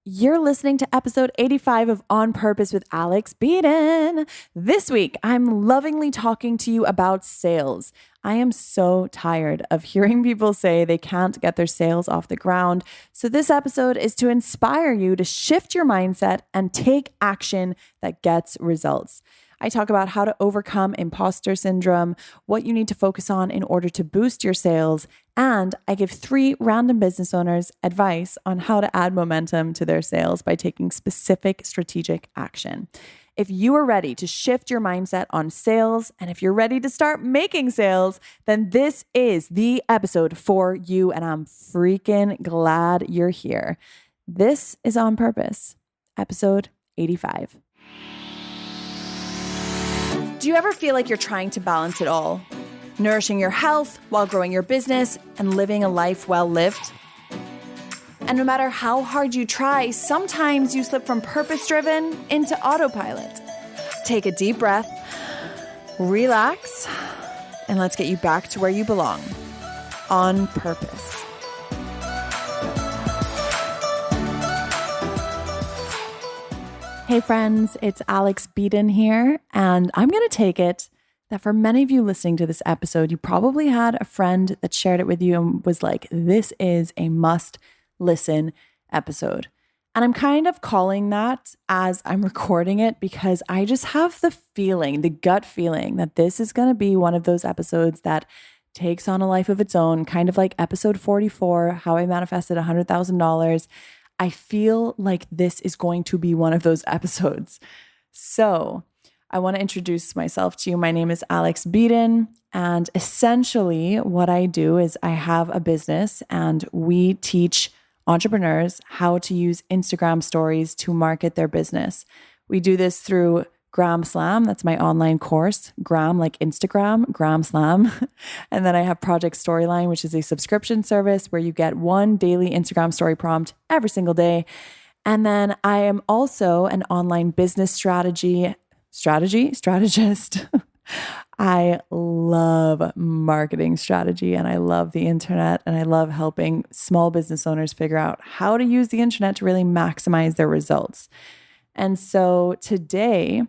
You're listening to episode 85 of On Purpose with Alex Beadon. This week, I'm lovingly talking to you about sales. I am so tired of hearing people say they can't get their sales off the ground. So this episode is to inspire you to shift your mindset and take action that gets results. I talk about how to overcome imposter syndrome, what you need to focus on in order to boost your sales, and I give 3 random business owners advice on how to add momentum to their sales by taking specific strategic action. If you are ready to shift your mindset on sales, and if you're ready to start making sales, then this is the episode for you, and I'm freaking glad you're here. This is On Purpose, episode 85. Do you ever feel like you're trying to balance it all? Nourishing your health while growing your business and living a life well lived? And no matter how hard you try, sometimes you slip from purpose-driven into autopilot. Take a deep breath, relax, and let's get you back to where you belong. On purpose. Hey friends, it's Alex Beadon here, and I'm going to take it that for many of you listening to this episode, you probably had a friend that shared it with you and was like, this is a must listen episode. And I'm kind of calling that as I'm recording it because I just have the feeling, the gut feeling that this is going to be one of those episodes that takes on a life of its own, kind of like episode 44, how I manifested $100,000. I feel like this is going to be one of those episodes. So I want to introduce myself to you. My name is Alex Beadon, and essentially what I do is I have a business and we teach entrepreneurs how to use Instagram stories to market their business. We do this through Gram Slam. That's my online course. Gram, like Instagram, Gram Slam. And then I have Project Storyline, which is a subscription service where you get one daily Instagram story prompt every single day. And then I am also an online business strategist. I love marketing strategy and I love the internet and I love helping small business owners figure out how to use the internet to really maximize their results. And so today,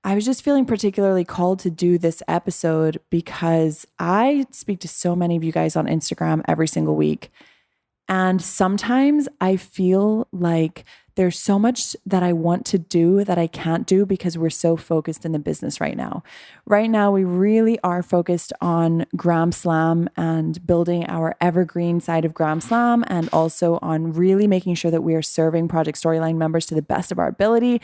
I was just feeling particularly called to do this episode because I speak to so many of you guys on Instagram every single week. And sometimes I feel like there's so much that I want to do that I can't do because we're so focused in the business right now. Right now, we really are focused on Gram Slam and building our evergreen side of Gram Slam, and also on really making sure that we are serving Project Storyline members to the best of our ability.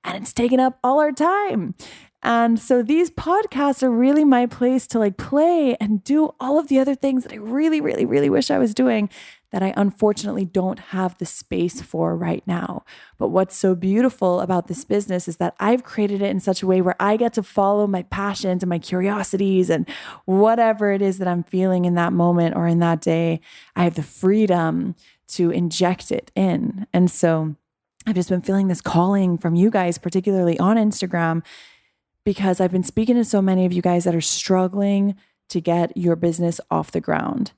And it's taken up all our time. And so these podcasts are really my place to like play and do all of the other things that I really, really, really wish I was doing that I unfortunately don't have the space for right now. But what's so beautiful about this business is that I've created it in such a way where I get to follow my passions and my curiosities and whatever it is that I'm feeling in that moment or in that day, I have the freedom to inject it in. And so I've just been feeling this calling from you guys, particularly on Instagram, because I've been speaking to so many of you guys that are struggling to get your business off the ground.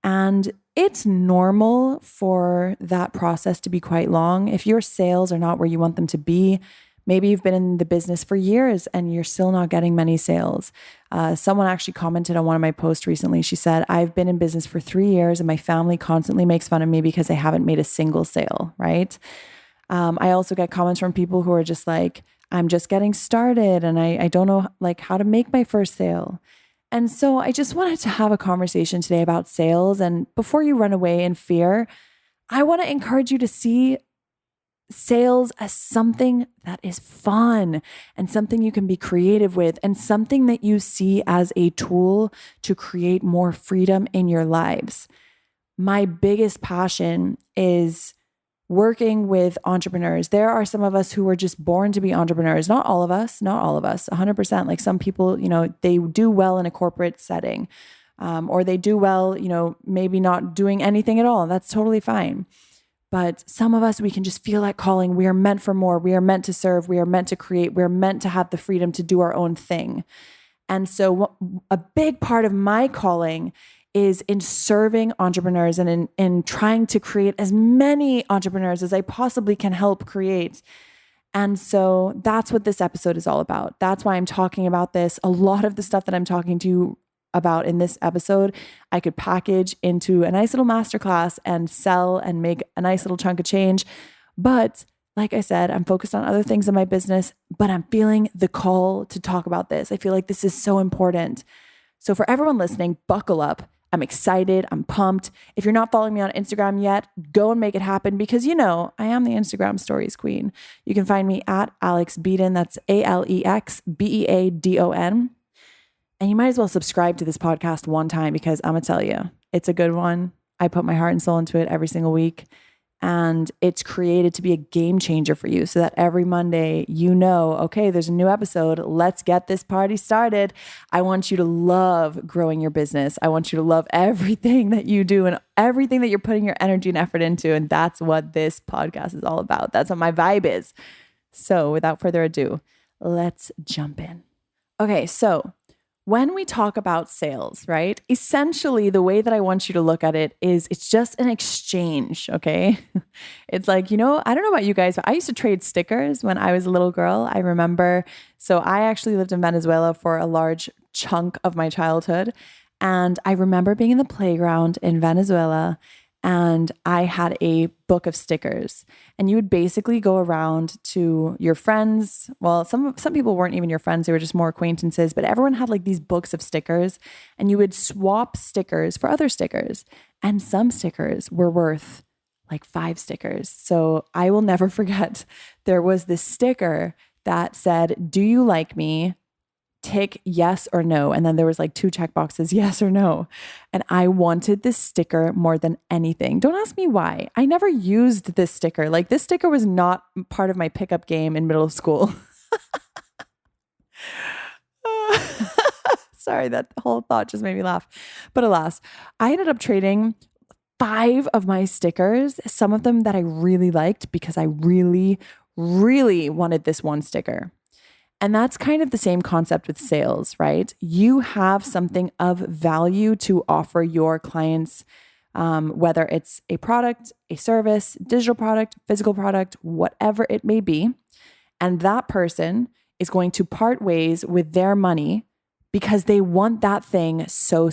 And it's normal for that process to be quite long. If your sales are not where you want them to be, maybe you've been in the business for years and you're still not getting many sales. Someone actually commented on one of my posts recently. She said, I've been in business for 3 years and my family constantly makes fun of me because I haven't made a single sale, right? I also get comments from people who are just like, I'm just getting started and I don't know like how to make my first sale. And so I just wanted to have a conversation today about sales. And before you run away in fear, I want to encourage you to see sales as something that is fun and something you can be creative with and something that you see as a tool to create more freedom in your lives. My biggest passion is working with entrepreneurs. There are some of us who are just born to be entrepreneurs. Not all of us, 100%. Like some people, they do well in a corporate setting, or they do well, maybe not doing anything at all. That's totally fine. But some of us, we can just feel that calling. We are meant for more. We are meant to serve. We are meant to create. We're meant to have the freedom to do our own thing. And so a big part of my calling is in serving entrepreneurs and in trying to create as many entrepreneurs as I possibly can help create. And so that's what this episode is all about. That's why I'm talking about this. A lot of the stuff that I'm talking to you about in this episode, I could package into a nice little masterclass and sell and make a nice little chunk of change. But like I said, I'm focused on other things in my business, but I'm feeling the call to talk about this. I feel like this is so important. So for everyone listening, buckle up. I'm excited. I'm pumped. If you're not following me on Instagram yet, go and make it happen because I am the Instagram stories queen. You can find me at Alex Beadon. That's AlexBeadon. And you might as well subscribe to this podcast one time because I'm going to tell you, it's a good one. I put my heart and soul into it every single week. And it's created to be a game changer for you so that every Monday, okay, there's a new episode. Let's get this party started. I want you to love growing your business. I want you to love everything that you do and everything that you're putting your energy and effort into. And that's what this podcast is all about. That's what my vibe is. So without further ado, let's jump in. Okay, so when we talk about sales, right? Essentially, the way that I want you to look at it is it's just an exchange, okay? It's like, I don't know about you guys, but I used to trade stickers when I was a little girl. I remember, so I actually lived in Venezuela for a large chunk of my childhood. And I remember being in the playground in Venezuela and I had a book of stickers and you would basically go around to your friends. Well, some people weren't even your friends. They were just more acquaintances, but everyone had like these books of stickers and you would swap stickers for other stickers. And some stickers were worth like 5 stickers. So I will never forget. There was this sticker that said, "Do you like me?" Tick yes or no. And then there was like 2 check boxes, yes or no. And I wanted this sticker more than anything. Don't ask me why. I never used this sticker. Like this sticker was not part of my pickup game in middle school. Sorry, that whole thought just made me laugh. But alas, I ended up trading 5 of my stickers, some of them that I really liked because I really, really wanted this one sticker. And that's kind of the same concept with sales, right? You have something of value to offer your clients, whether it's a product, a service, digital product, physical product, whatever it may be. And that person is going to part ways with their money because they want that thing so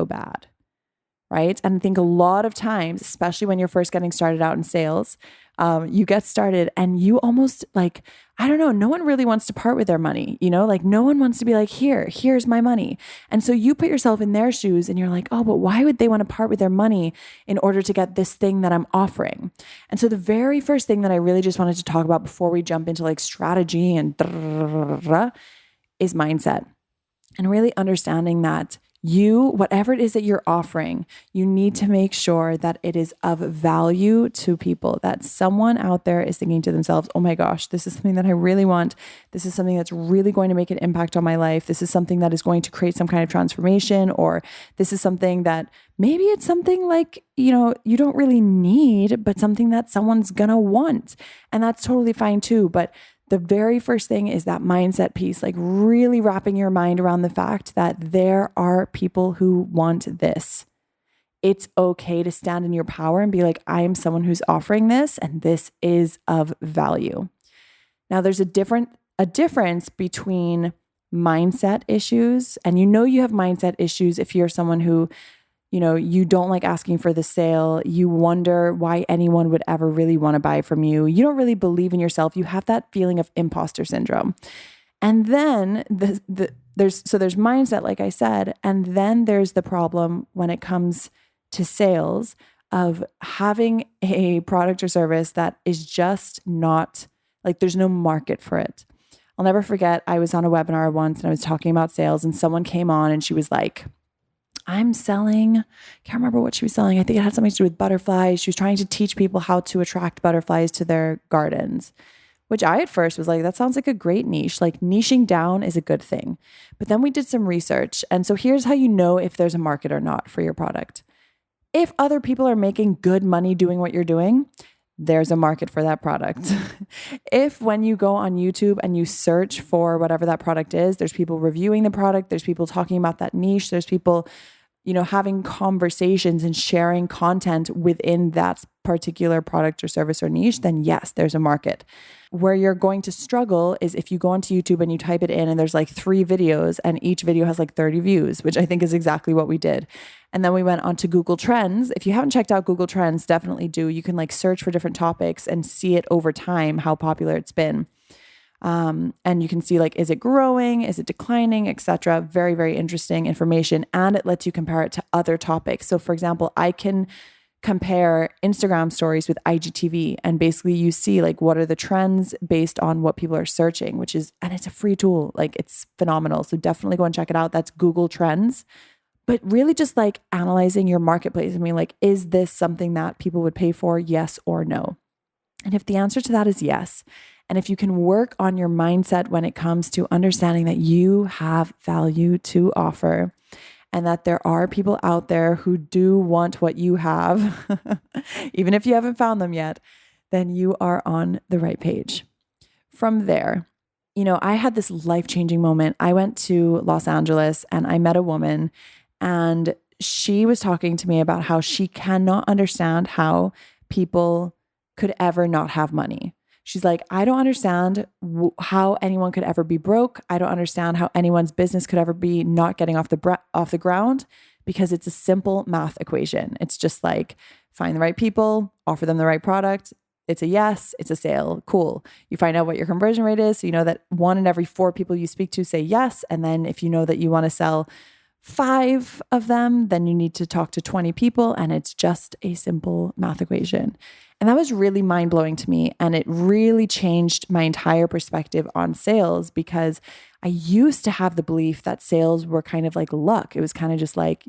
bad. Right? And I think a lot of times, especially when you're first getting started out in sales, you get started and you almost like, no one really wants to part with their money, like no one wants to be like, here's my money. And so you put yourself in their shoes and you're like, oh, but why would they want to part with their money in order to get this thing that I'm offering? And so the very first thing that I really just wanted to talk about before we jump into like strategy and is mindset and really understanding that whatever it is that you're offering, you need to make sure that it is of value to people, that someone out there is thinking to themselves, oh my gosh, this is something that I really want. This is something that's really going to make an impact on my life. This is something that is going to create some kind of transformation, or this is something that maybe it's something like, you don't really need, but something that someone's gonna want. And that's totally fine too. But the very first thing is that mindset piece, like really wrapping your mind around the fact that there are people who want this. It's okay to stand in your power and be like, I am someone who's offering this and this is of value. Now there's a difference between mindset issues, and you have mindset issues if you're someone who you don't like asking for the sale. You wonder why anyone would ever really want to buy from you. You don't really believe in yourself. You have that feeling of imposter syndrome. And then there's mindset, like I said, and then there's the problem when it comes to sales of having a product or service that is just not like there's no market for it. I'll never forget, I was on a webinar once and I was talking about sales and someone came on and she was like, I'm selling, can't remember what she was selling. I think it had something to do with butterflies. She was trying to teach people how to attract butterflies to their gardens, which I at first was like, that sounds like a great niche. Like niching down is a good thing. But then we did some research. And so here's how you know if there's a market or not for your product. If other people are making good money doing what you're doing, there's a market for that product. If when you go on YouTube and you search for whatever that product is, there's people reviewing the product, there's people talking about that niche, there's people having conversations and sharing content within that particular product or service or niche, then yes, there's a market. Where you're going to struggle is if you go onto YouTube and you type it in and there's like 3 videos and each video has like 30 views, which I think is exactly what we did. And then we went onto Google Trends. If you haven't checked out Google Trends, definitely do. You can like search for different topics and see it over time, how popular it's been. And you can see like, is it growing? Is it declining, etc. Very, very interesting information. And it lets you compare it to other topics. So for example, I can compare Instagram stories with IGTV, and basically you see like, what are the trends based on what people are searching, and it's a free tool. Like it's phenomenal. So definitely go and check it out. That's Google Trends. But really just like analyzing your marketplace. I mean, like, is this something that people would pay for? Yes or no? And if the answer to that is yes, and if you can work on your mindset when it comes to understanding that you have value to offer and that there are people out there who do want what you have, even if you haven't found them yet, then you are on the right page. From there, I had this life-changing moment. I went to Los Angeles and I met a woman, and she was talking to me about how she cannot understand how people could ever not have money. She's like, I don't understand how anyone could ever be broke. I don't understand how anyone's business could ever be not getting off the ground, because it's a simple math equation. It's just like, find the right people, offer them the right product. It's a yes, it's a sale. Cool. You find out what your conversion rate is. So you know that 1 in every 4 people you speak to say yes. And then if you know that you want to sell 5 of them, then you need to talk to 20 people. And it's just a simple math equation. And that was really mind-blowing to me. And it really changed my entire perspective on sales, because I used to have the belief that sales were kind of like luck. It was kind of just like,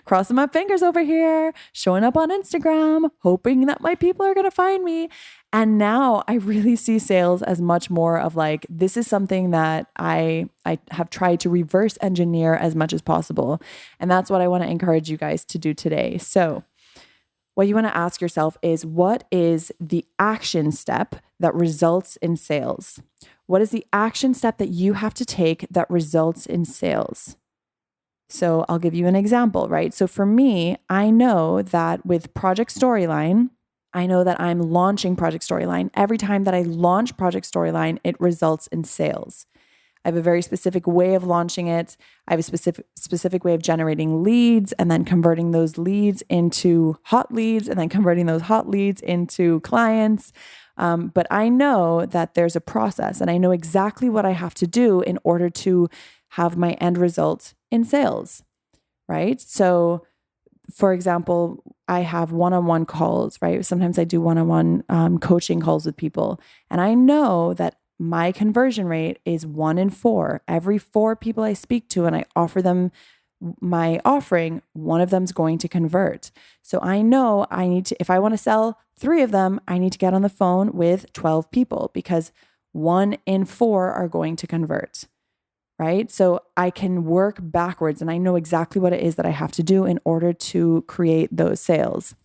crossing my fingers over here, showing up on Instagram, hoping that my people are going to find me. And now I really see sales as much more of like, this is something that I have tried to reverse engineer as much as possible. And that's what I want to encourage you guys to do today. So what you want to ask yourself is, what is the action step that results in sales? What is the action step that you have to take that results in sales? So I'll give you an example, right? So for me, I know that with Project Storyline, I know that I'm launching Project Storyline. Every time that I launch Project Storyline, it results in sales. I have a very specific way of launching it. I have a specific way of generating leads and then converting those leads into hot leads and then converting those hot leads into clients. But I know that there's a process, and I know exactly what I have to do in order to have my end result in sales, right? So for example, I have one-on-one calls, right? Sometimes I do one-on-one coaching calls with people, and I know that my conversion rate is 1 in 4. Every 4 people I speak to and I offer them my offering, 1 of them's going to convert. So I know I need to, if I want to sell 3 of them, I need to get on the phone with 12 people, because 1 in 4 are going to convert, right? So I can work backwards, and I know exactly what it is that I have to do in order to create those sales.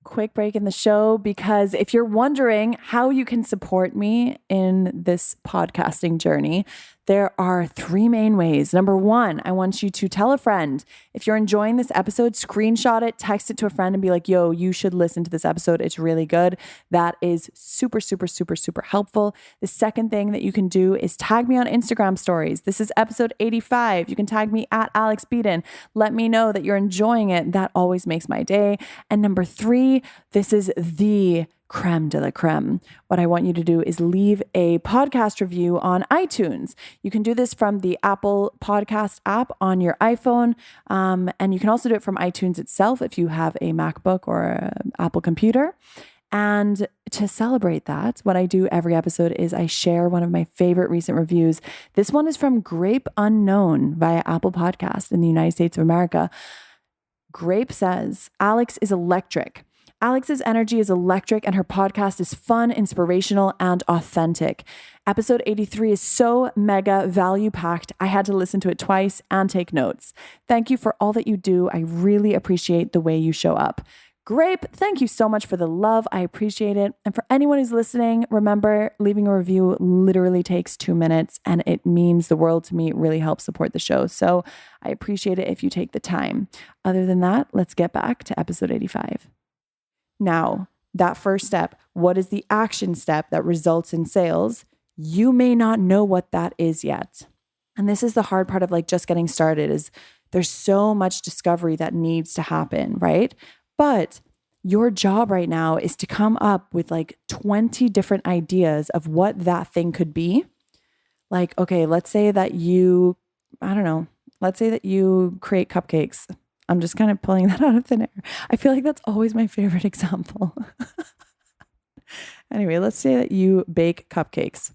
Quick break in the show, because if you're wondering how you can support me in this podcasting journey, there are 3 main ways. Number 1, I want you to tell a friend. If you're enjoying this episode, screenshot it, text it to a friend and be like, yo, you should listen to this episode. It's really good. That is super, super, super, super helpful. The second thing that you can do is tag me on Instagram stories. This is episode 85. You can tag me at Alex Beadon. Let me know that you're enjoying it. That always makes my day. And number 3, this is the creme de la creme. What I want you to do is leave a podcast review on iTunes. You can do this from the Apple Podcast app on your iPhone. And you can also do it from iTunes itself if you have a MacBook or an Apple computer. And to celebrate that, what I do every episode is I share one of my favorite recent reviews. This one is from Grape Unknown via Apple Podcast in the United States of America. Grape says, Alex is electric. Alex's energy is electric, and her podcast is fun, inspirational, and authentic. Episode 83 is so mega value-packed. I had to listen to it twice and take notes. Thank you for all that you do. I really appreciate the way you show up. Grape, thank you so much for the love. I appreciate it. And for anyone who's listening, remember, leaving a review literally takes 2 minutes and it means the world to me. It really helps support the show. So I appreciate it if you take the time. Other than that, let's get back to episode 85. Now, that first step, what is the action step that results in sales? You may not know what that is yet. And this is the hard part of like just getting started, is there's so much discovery that needs to happen, right? But your job right now is to come up with like 20 different ideas of what that thing could be. Like, okay, let's say that you create cupcakes. I'm just kind of pulling that out of thin air. I feel like that's always my favorite example. Anyway, let's say that you bake cupcakes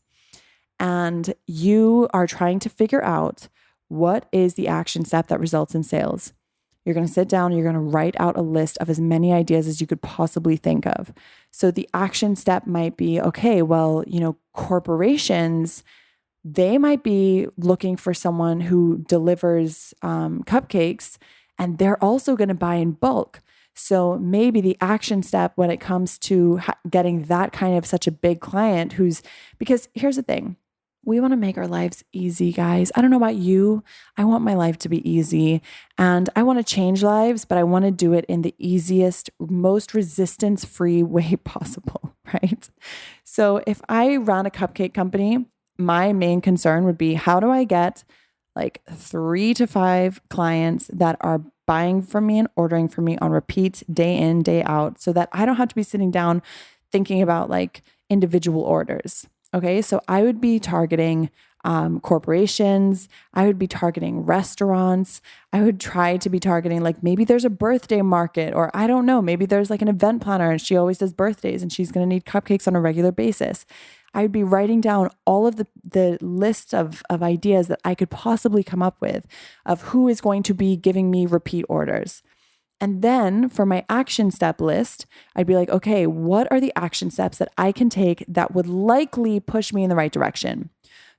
and you are trying to figure out what is the action step that results in sales. You're going to sit down and you're going to write out a list of as many ideas as you could possibly think of. So the action step might be, okay, well, corporations, they might be looking for someone who delivers cupcakes, and they're also going to buy in bulk. So maybe the action step when it comes to getting that kind of such a big client because here's the thing. We want to make our lives easy, guys. I don't know about you. I want my life to be easy and I want to change lives, but I want to do it in the easiest, most resistance-free way possible, right? So if I ran a cupcake company, my main concern would be, how do I get like 3 to 5 clients that are buying from me and ordering from me on repeat day in, day out, so that I don't have to be sitting down thinking about like individual orders. Okay, so I would be targeting corporations. I would be targeting restaurants. I would try to be targeting like maybe there's a birthday market, or I don't know, maybe there's like an event planner and she always does birthdays and she's going to need cupcakes on a regular basis. I would be writing down all of the lists of ideas that I could possibly come up with of who is going to be giving me repeat orders. And then for my action step list, I'd be like, okay, what are the action steps that I can take that would likely push me in the right direction?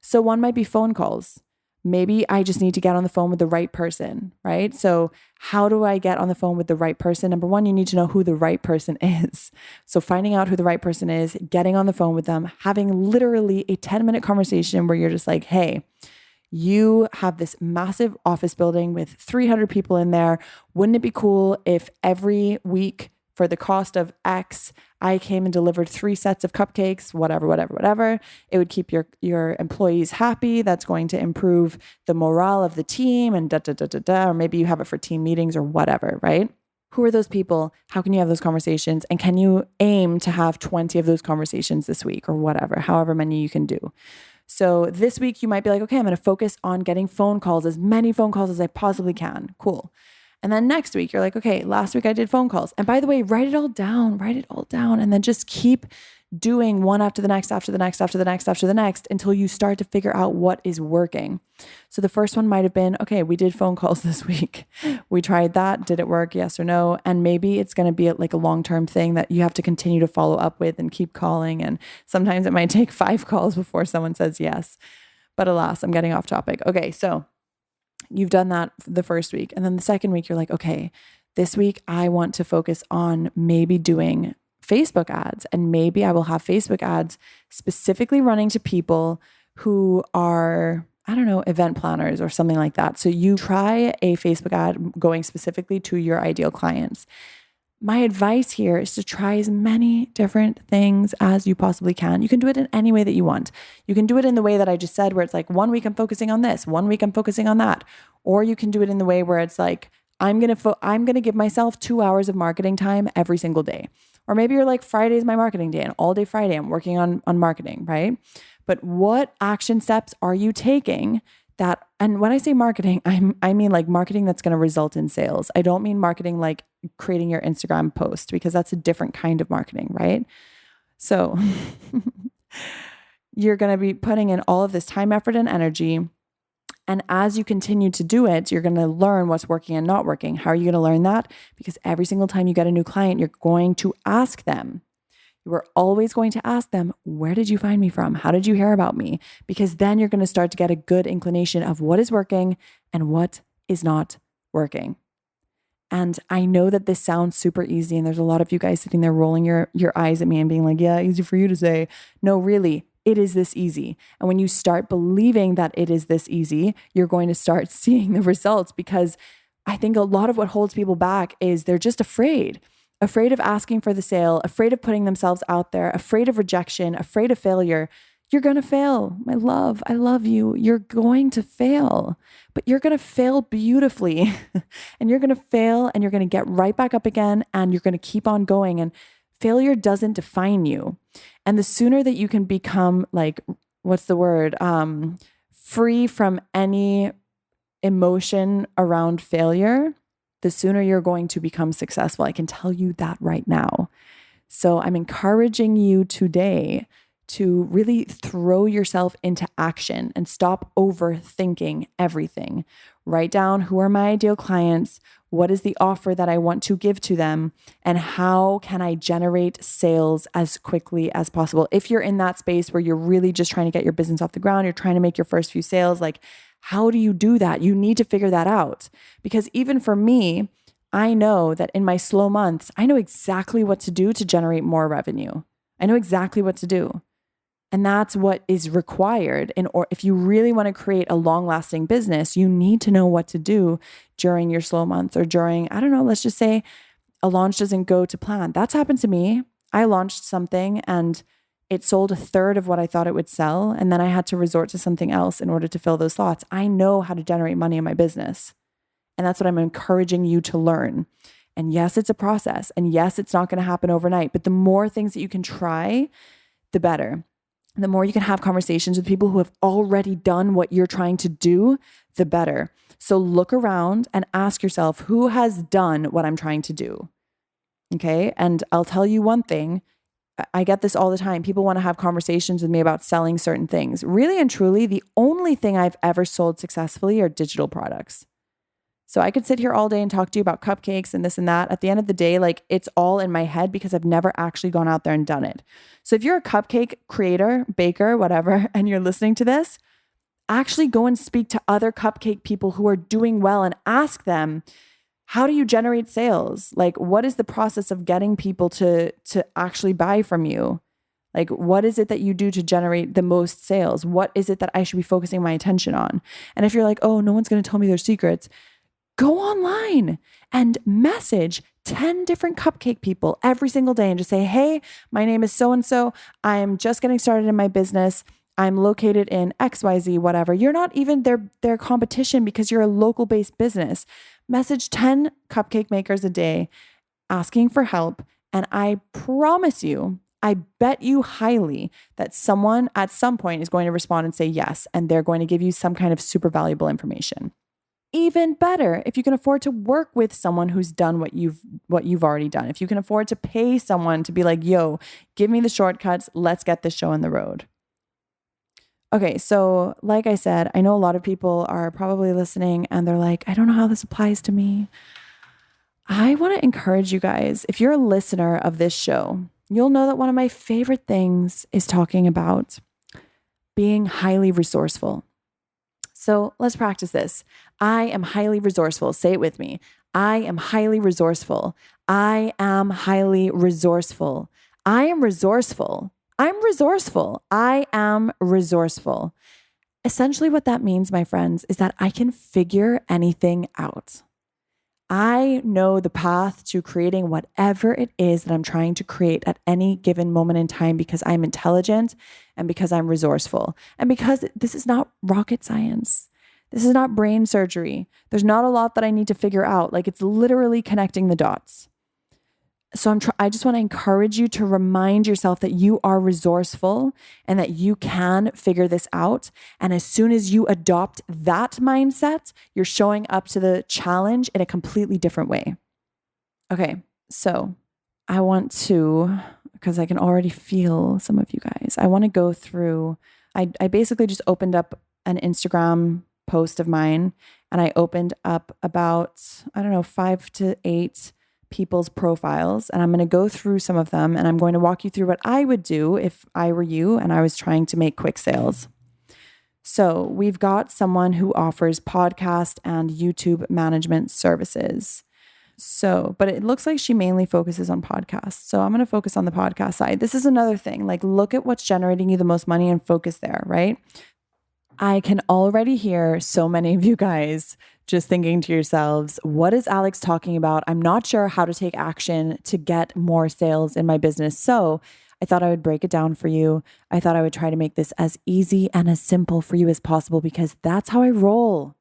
So one might be phone calls. Maybe I just need to get on the phone with the right person, right? So how do I get on the phone with the right person? Number one, you need to know who the right person is. So finding out who the right person is, getting on the phone with them, having literally a 10-minute conversation where you're just like, hey, you have this massive office building with 300 people in there. Wouldn't it be cool if every week for the cost of X, I came and delivered 3 sets of cupcakes, whatever. It would keep your employees happy. That's going to improve the morale of the team and or maybe you have it for team meetings or whatever, right? Who are those people? How can you have those conversations? And can you aim to have 20 of those conversations this week or whatever, however many you can do? So this week you might be like, okay, I'm going to focus on getting phone calls, as many phone calls as I possibly can. Cool. And then next week you're like, okay, last week I did phone calls. And by the way, write it all down. And then just keep doing one after the next, until you start to figure out what is working. So the first one might've been, okay, we did phone calls this week. We tried that. Did it work? Yes or no? And maybe it's going to be like a long-term thing that you have to continue to follow up with and keep calling. And sometimes it might take 5 calls before someone says yes. But alas, I'm getting off topic. Okay. So you've done that the first week. And then the second week, you're like, okay, this week I want to focus on maybe doing Facebook ads. And maybe I will have Facebook ads specifically running to people who are, I don't know, event planners or something like that. So you try a Facebook ad going specifically to your ideal clients. My advice here is to try as many different things as you possibly can. You can do it in any way that you want. You can do it in the way that I just said, where it's like 1 week I'm focusing on this, 1 week I'm focusing on that. Or you can do it in the way where it's like, I'm going to give myself 2 hours of marketing time every single day. Or maybe you're like, Friday is my marketing day and all day Friday I'm working on marketing, right? But what action steps are you taking that, and when I say marketing, I mean like marketing that's going to result in sales. I don't mean marketing like creating your Instagram post, because that's a different kind of marketing, right? So you're going to be putting in all of this time, effort, and energy. And as you continue to do it, you're going to learn what's working and not working. How are you going to learn that? Because every single time you get a new client, you're going to ask them. You are always going to ask them, where did you find me from? How did you hear about me? Because then you're going to start to get a good inclination of what is working and what is not working. And I know that this sounds super easy. And there's a lot of you guys sitting there rolling your eyes at me and being like, yeah, easy for you to say. No, really, it is this easy. And when you start believing that it is this easy, you're going to start seeing the results, because I think a lot of what holds people back is they're just afraid of asking for the sale, afraid of putting themselves out there, afraid of rejection, afraid of failure. You're going to fail. My love, I love you. You're going to fail, but you're going to fail beautifully and you're going to fail and you're going to get right back up again and you're going to keep on going. And failure doesn't define you. And the sooner that you can become like, what's the word? Free from any emotion around failure, the sooner you're going to become successful. I can tell you that right now. So I'm encouraging you today to really throw yourself into action and stop overthinking everything. Write down, who are my ideal clients? What is the offer that I want to give to them? And how can I generate sales as quickly as possible? If you're in that space where you're really just trying to get your business off the ground, you're trying to make your first few sales, like, how do you do that? You need to figure that out. Because even for me, I know that in my slow months, I know exactly what to do to generate more revenue. I know exactly what to do. And that's what is required. Or if you really want to create a long-lasting business, you need to know what to do during your slow months or during, I don't know, let's just say a launch doesn't go to plan. That's happened to me. I launched something and it sold a third of what I thought it would sell. And then I had to resort to something else in order to fill those slots. I know how to generate money in my business. And that's what I'm encouraging you to learn. And yes, it's a process. And yes, it's not going to happen overnight. But the more things that you can try, the better. The more you can have conversations with people who have already done what you're trying to do, the better. So look around and ask yourself, who has done what I'm trying to do? Okay. And I'll tell you one thing. I get this all the time. People want to have conversations with me about selling certain things. Really and truly, the only thing I've ever sold successfully are digital products. So I could sit here all day and talk to you about cupcakes and this and that. At the end of the day, like, it's all in my head because I've never actually gone out there and done it. So if you're a cupcake creator, baker, whatever, and you're listening to this, actually go and speak to other cupcake people who are doing well and ask them, how do you generate sales? Like, what is the process of getting people to actually buy from you? Like, what is it that you do to generate the most sales? What is it that I should be focusing my attention on? And if you're like, oh, no one's going to tell me their secrets, go online and message 10 different cupcake people every single day and just say, hey, my name is so-and-so. I'm just getting started in my business. I'm located in XYZ, whatever. You're not even their competition because you're a local-based business. Message 10 cupcake makers a day asking for help. And I promise you, I bet you highly that someone at some point is going to respond and say yes, and they're going to give you some kind of super valuable information. Even better, if you can afford to work with someone who's done what you've already done. If you can afford to pay someone to be like, yo, give me the shortcuts, let's get this show on the road. Okay, so like I said, I know a lot of people are probably listening and they're like, I don't know how this applies to me. I want to encourage you guys, if you're a listener of this show, you'll know that one of my favorite things is talking about being highly resourceful. So let's practice this. I am highly resourceful. Say it with me. I am highly resourceful. I am highly resourceful. I am resourceful. I'm resourceful. I am resourceful. Essentially what that means, my friends, is that I can figure anything out. I know the path to creating whatever it is that I'm trying to create at any given moment in time because I'm intelligent and because I'm resourceful and because this is not rocket science. This is not brain surgery. There's not a lot that I need to figure out. Like, it's literally connecting the dots. So I just want to encourage you to remind yourself that you are resourceful and that you can figure this out. And as soon as you adopt that mindset, you're showing up to the challenge in a completely different way. Okay, so I want to, because I can already feel some of you guys, I want to go through, I basically just opened up an Instagram post of mine and I opened up about, 5 to 8 people's profiles, and I'm going to go through some of them and I'm going to walk you through what I would do if I were you and I was trying to make quick sales. So we've got someone who offers podcast and YouTube management services. But it looks like she mainly focuses on podcasts. So I'm going to focus on the podcast side. This is another thing. Like, look at what's generating you the most money and focus there, right? I can already hear so many of you guys just thinking to yourselves, what is Alex talking about? I'm not sure how to take action to get more sales in my business. So I thought I would break it down for you. I thought I would try to make this as easy and as simple for you as possible because that's how I roll.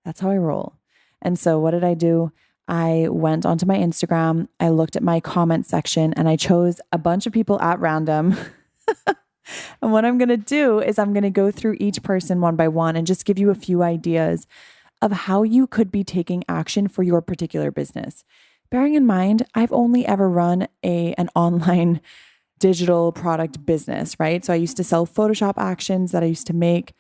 That's how I roll. And so what did I do? I went onto my Instagram, I looked at my comment section, and I chose a bunch of people at random. And what I'm going to do is I'm going to go through each person one by one and just give you a few ideas of how you could be taking action for your particular business. Bearing in mind, I've only ever run an online digital product business, right? So I used to sell Photoshop actions that I used to make.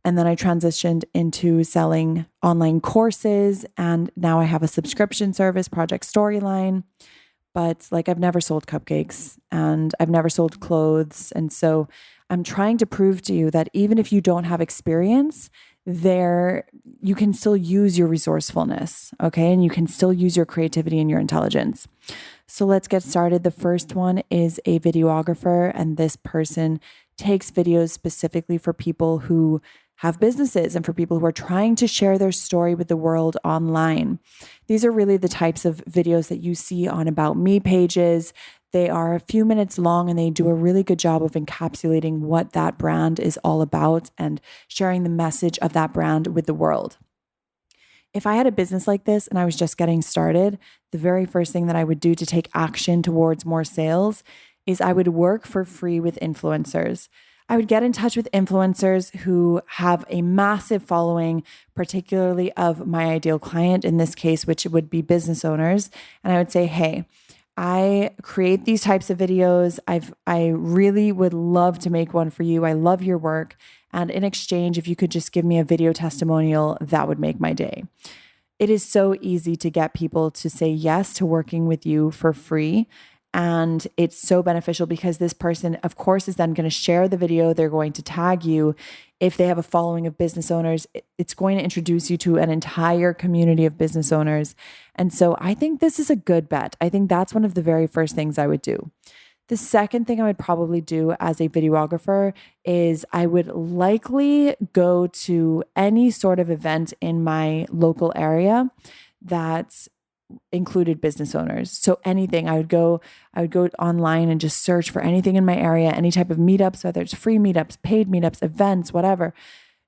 And then I transitioned into selling online courses. And now I have a subscription service, Project Storyline. But like, I've never sold cupcakes and I've never sold clothes. And so I'm trying to prove to you that even if you don't have experience there, you can still use your resourcefulness. Okay. And you can still use your creativity and your intelligence. So let's get started. The first one is a videographer. And this person takes videos specifically for people who have businesses and for people who are trying to share their story with the world online. These are really the types of videos that you see on About Me pages. They are a few minutes long and they do a really good job of encapsulating what that brand is all about and sharing the message of that brand with the world. If I had a business like this and I was just getting started, the very first thing that I would do to take action towards more sales is I would work for free with influencers. I would get in touch with influencers who have a massive following, particularly of my ideal client in this case, which would be business owners. And I would say, hey, I create these types of videos. I really would love to make one for you. I love your work. And in exchange, if you could just give me a video testimonial, that would make my day. It is so easy to get people to say yes to working with you for free. And it's so beneficial because this person, of course, is then going to share the video. They're going to tag you. If they have a following of business owners, it's going to introduce you to an entire community of business owners. And so I think this is a good bet. I think that's one of the very first things I would do. The second thing I would probably do as a videographer is I would likely go to any sort of event in my local area that included business owners. So anything, I would go online and just search for anything in my area, any type of meetups, whether it's free meetups, paid meetups, events, whatever.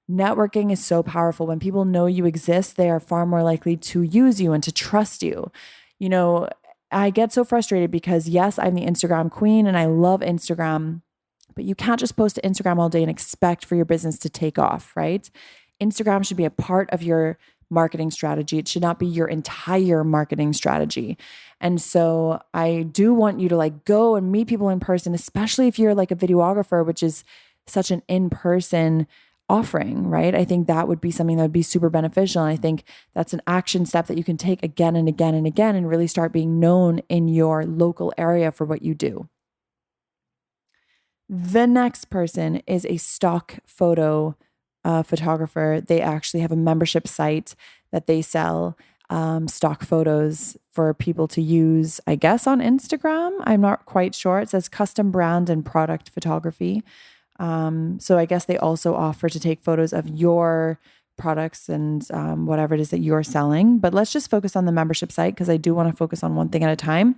Networking is so powerful. When people know you exist, they are far more likely to use you and to trust you. You know, I get so frustrated because yes, I'm the Instagram queen and I love Instagram, but you can't just post to Instagram all day and expect for your business to take off, right? Instagram should be a part of your marketing strategy. It should not be your entire marketing strategy. And so I do want you to like go and meet people in person, especially if you're like a videographer, which is such an in-person offering, right? I think that would be something that would be super beneficial. And I think that's an action step that you can take again and again and again and really start being known in your local area for what you do. The next person is a stock photo photographer. They actually have a membership site that they sell stock photos for people to use, I guess, on Instagram. I'm not quite sure. It says custom brand and product photography. So I guess they also offer to take photos of your products and whatever it is that you're selling. But let's just focus on the membership site because I do want to focus on one thing at a time.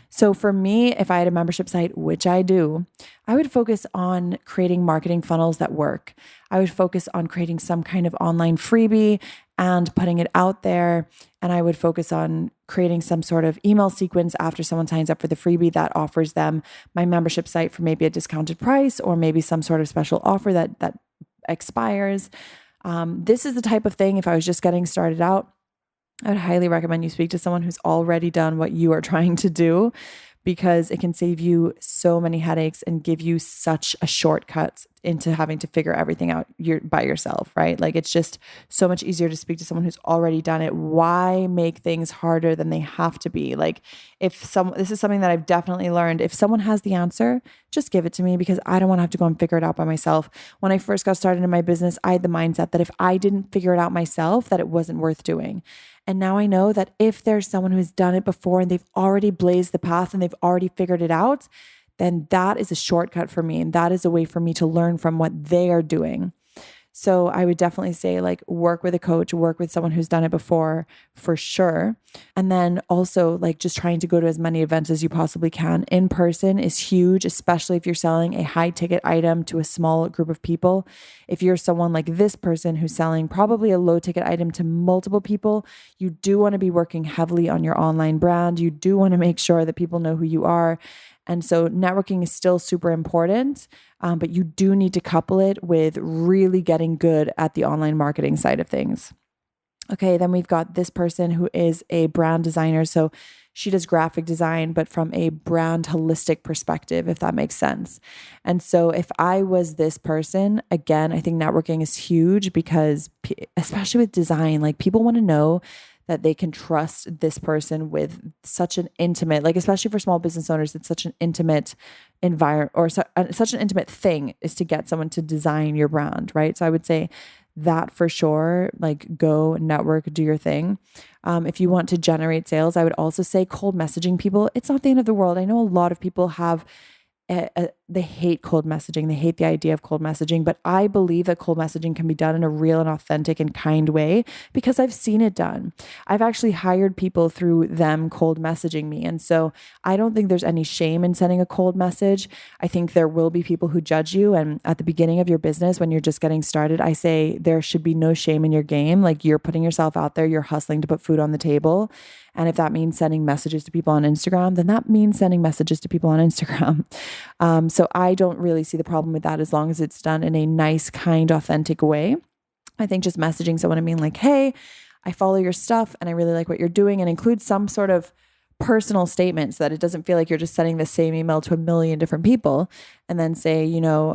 So for me, if I had a membership site, which I do, I would focus on creating marketing funnels that work. I would focus on creating some kind of online freebie and putting it out there. And I would focus on creating some sort of email sequence after someone signs up for the freebie that offers them my membership site for maybe a discounted price or maybe some sort of special offer that expires. This is the type of thing, if I was just getting started out, I would highly recommend you speak to someone who's already done what you are trying to do because it can save you so many headaches and give you such a shortcut into having to figure everything out by yourself, right? Like it's just so much easier to speak to someone who's already done it. Why make things harder than they have to be? Like this is something that I've definitely learned. If someone has the answer, just give it to me because I don't want to have to go and figure it out by myself. When I first got started in my business, I had the mindset that if I didn't figure it out myself, that it wasn't worth doing. And now I know that if there's someone who's done it before and they've already blazed the path and they've already figured it out, then that is a shortcut for me. And that is a way for me to learn from what they are doing. So I would definitely say like work with a coach, work with someone who's done it before for sure. And then also like just trying to go to as many events as you possibly can. In person is huge, especially if you're selling a high ticket item to a small group of people. If you're someone like this person who's selling probably a low ticket item to multiple people, you do want to be working heavily on your online brand. You do want to make sure that people know who you are. And so networking is still super important, but you do need to couple it with really getting good at the online marketing side of things. Okay, then we've got this person who is a brand designer. So she does graphic design, but from a brand holistic perspective, if that makes sense. And so if I was this person, again, I think networking is huge because especially with design, like people want to know that they can trust this person with such an intimate, like especially for small business owners, it's such an intimate environment or such an intimate thing is to get someone to design your brand, right? So I would say that for sure, like go network, do your thing. If you want to generate sales, I would also say cold messaging people. It's not the end of the world. I know a lot of people have they hate cold messaging. They hate the idea of cold messaging, but I believe that cold messaging can be done in a real and authentic and kind way because I've seen it done. I've actually hired people through them cold messaging me. And so I don't think there's any shame in sending a cold message. I think there will be people who judge you. And at the beginning of your business, when you're just getting started, I say there should be no shame in your game. Like you're putting yourself out there, you're hustling to put food on the table. And if that means sending messages to people on Instagram, then that means sending messages to people on Instagram. So I don't really see the problem with that as long as it's done in a nice, kind, authentic way. I think just messaging someone and being like, hey, I follow your stuff and I really like what you're doing, and include some sort of personal statement so that it doesn't feel like you're just sending the same email to a million different people. And then say,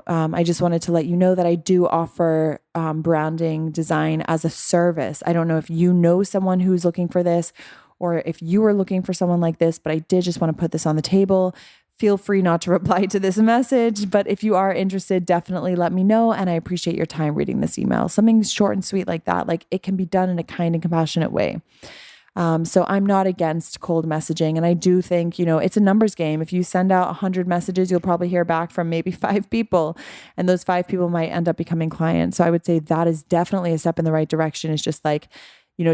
I just wanted to let you know that I do offer branding design as a service. I don't know if you know someone who's looking for this or if you are looking for someone like this, but I did just want to put this on the table. Feel free not to reply to this message, but if you are interested, definitely let me know. And I appreciate your time reading this email. Something short and sweet like that, like it can be done in a kind and compassionate way. So I'm not against cold messaging. And I do think, it's a numbers game. If you send out 100 messages, you'll probably hear back from maybe 5 people, and those 5 people might end up becoming clients. So I would say that is definitely a step in the right direction. It's just like,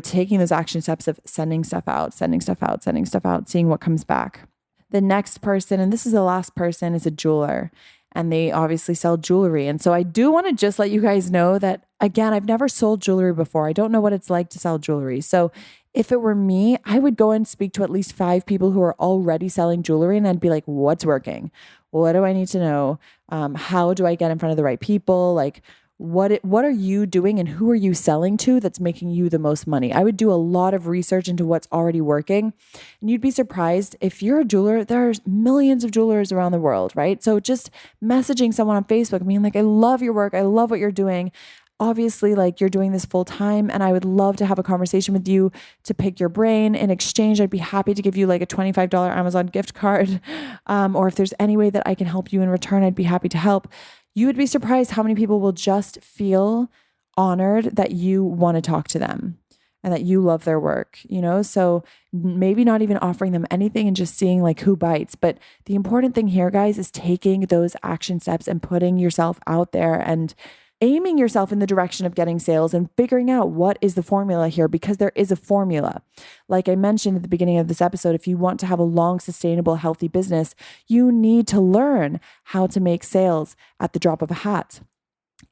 taking those action steps of sending stuff out, seeing what comes back. The next person, and this is the last person, is a jeweler, and they obviously sell jewelry. And so I do want to just let you guys know that, again, I've never sold jewelry before. I don't know what it's like to sell jewelry. So if it were me, I would go and speak to at least 5 people who are already selling jewelry, and I'd be like, what's working? What do I need to know? How do I get in front of the right people? Like, what are you doing and who are you selling to that's making you the most money? I would do a lot of research into what's already working. And you'd be surprised, if you're a jeweler, there's millions of jewelers around the world, right? So just messaging someone on Facebook, being like, I love your work. I love what you're doing. Obviously, like, you're doing this full time, and I would love to have a conversation with you to pick your brain. In exchange, I'd be happy to give you like a $25 Amazon gift card. Or if there's any way that I can help you in return, I'd be happy to help. You would be surprised how many people will just feel honored that you want to talk to them and that you love their work, So maybe not even offering them anything and just seeing like who bites. But the important thing here, guys, is taking those action steps and putting yourself out there and aiming yourself in the direction of getting sales and figuring out what is the formula here, because there is a formula. Like I mentioned at the beginning of this episode, if you want to have a long, sustainable, healthy business, you need to learn how to make sales at the drop of a hat.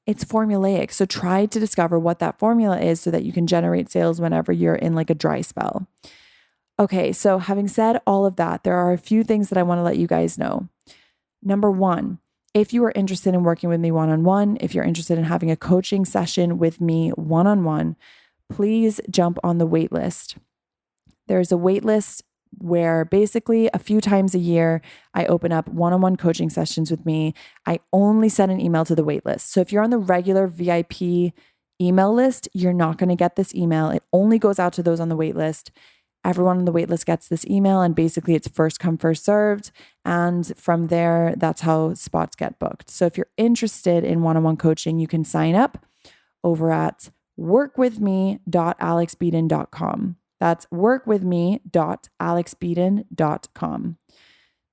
It's formulaic. So try to discover what that formula is so that you can generate sales whenever you're in like a dry spell. Okay, so having said all of that, there are a few things that I want to let you guys know. Number 1, if you are interested in working with me one-on-one, if you're interested in having a coaching session with me one-on-one, please jump on the wait list. There's a wait list where basically a few times a year, I open up one-on-one coaching sessions with me. I only send an email to the wait list. So if you're on the regular VIP email list, you're not going to get this email. It only goes out to those on the wait list. Everyone on the wait list gets this email, and basically it's first come, first served. And from there, that's how spots get booked. So if you're interested in one-on-one coaching, you can sign up over at workwithme.alexbeadon.com. That's workwithme.alexbeadon.com.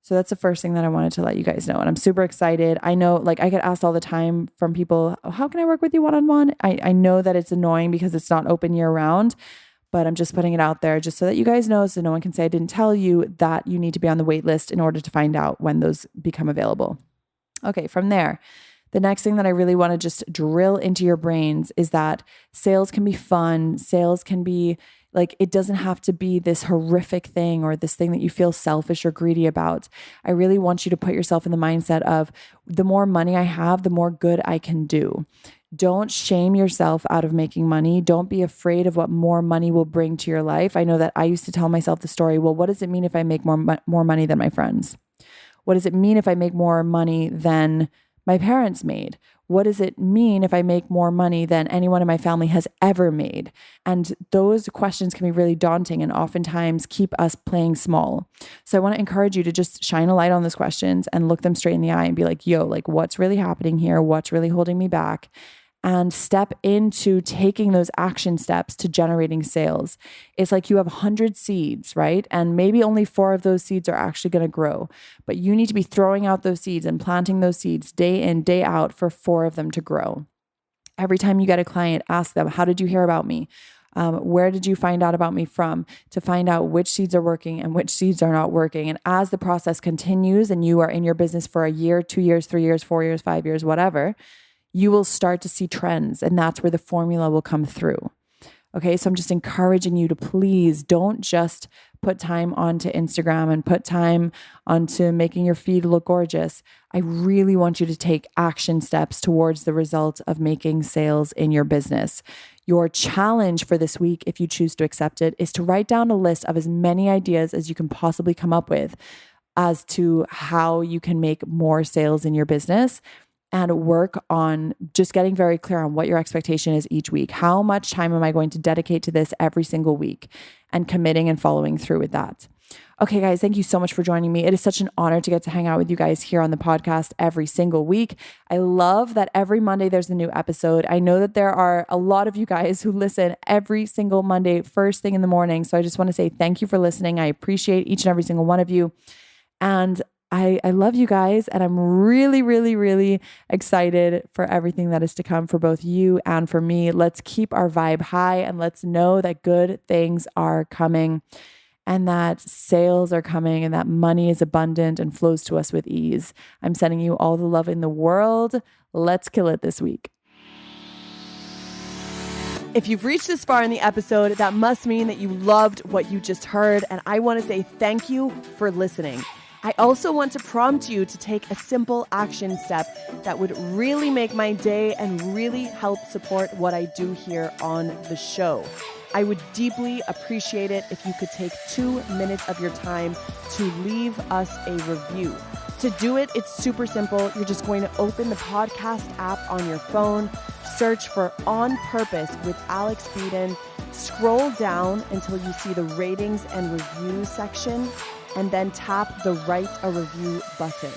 So that's the first thing that I wanted to let you guys know. And I'm super excited. I know, like, I get asked all the time from people, oh, how can I work with you one-on-one? I know that it's annoying because it's not open year round, but I'm just putting it out there just so that you guys know, so no one can say I didn't tell you, that you need to be on the wait list in order to find out when those become available. Okay, from there, the next thing that I really want to just drill into your brains is that sales can be fun. Sales can be like, it doesn't have to be this horrific thing or this thing that you feel selfish or greedy about. I really want you to put yourself in the mindset of, the more money I have, the more good I can do. Don't shame yourself out of making money. Don't be afraid of what more money will bring to your life. I know that I used to tell myself the story, well, what does it mean if I make more money than my friends? What does it mean if I make more money than my parents made? What does it mean if I make more money than anyone in my family has ever made? And those questions can be really daunting and oftentimes keep us playing small. So I want to encourage you to just shine a light on those questions and look them straight in the eye and be like, yo, like, what's really happening here? What's really holding me back? And step into taking those action steps to generating sales. It's like you have 100 seeds, right? And maybe only 4 of those seeds are actually going to grow, but you need to be throwing out those seeds and planting those seeds day in, day out for 4 of them to grow. Every time you get a client, ask them, how did you hear about me? Where did you find out about me from? To find out which seeds are working and which seeds are not working. And as the process continues and you are in your business for a year, 2 years, 3 years, 4 years, 5 years, whatever, you will start to see trends, and that's where the formula will come through. Okay, so I'm just encouraging you to please don't just put time onto Instagram and put time onto making your feed look gorgeous. I really want you to take action steps towards the result of making sales in your business. Your challenge for this week, if you choose to accept it, is to write down a list of as many ideas as you can possibly come up with as to how you can make more sales in your business. And work on just getting very clear on what your expectation is each week. How much time am I going to dedicate to this every single week, and committing and following through with that. Okay, guys, thank you so much for joining me. It is such an honor to get to hang out with you guys here on the podcast every single week. I love that every Monday there's a new episode. I know that there are a lot of you guys who listen every single Monday, first thing in the morning. So I just want to say thank you for listening. I appreciate each and every single one of you. And I love you guys, and I'm really, really, really excited for everything that is to come for both you and for me. Let's keep our vibe high, and let's know that good things are coming, and that sales are coming, and that money is abundant and flows to us with ease. I'm sending you all the love in the world. Let's kill it this week. If you've reached this far in the episode, that must mean that you loved what you just heard, and I want to say thank you for listening. I also want to prompt you to take a simple action step that would really make my day and really help support what I do here on the show. I would deeply appreciate it if you could take 2 minutes of your time to leave us a review. To do it, it's super simple. You're just going to open the podcast app on your phone, search for On Purpose with Alex Beadon, scroll down until you see the ratings and reviews section, and then tap the Write a Review button.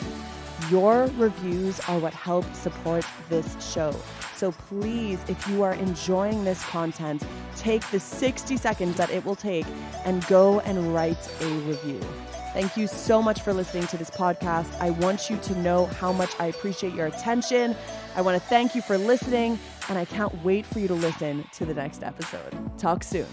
Your reviews are what help support this show. So please, if you are enjoying this content, take the 60 seconds that it will take and go and write a review. Thank you so much for listening to this podcast. I want you to know how much I appreciate your attention. I want to thank you for listening, and I can't wait for you to listen to the next episode. Talk soon.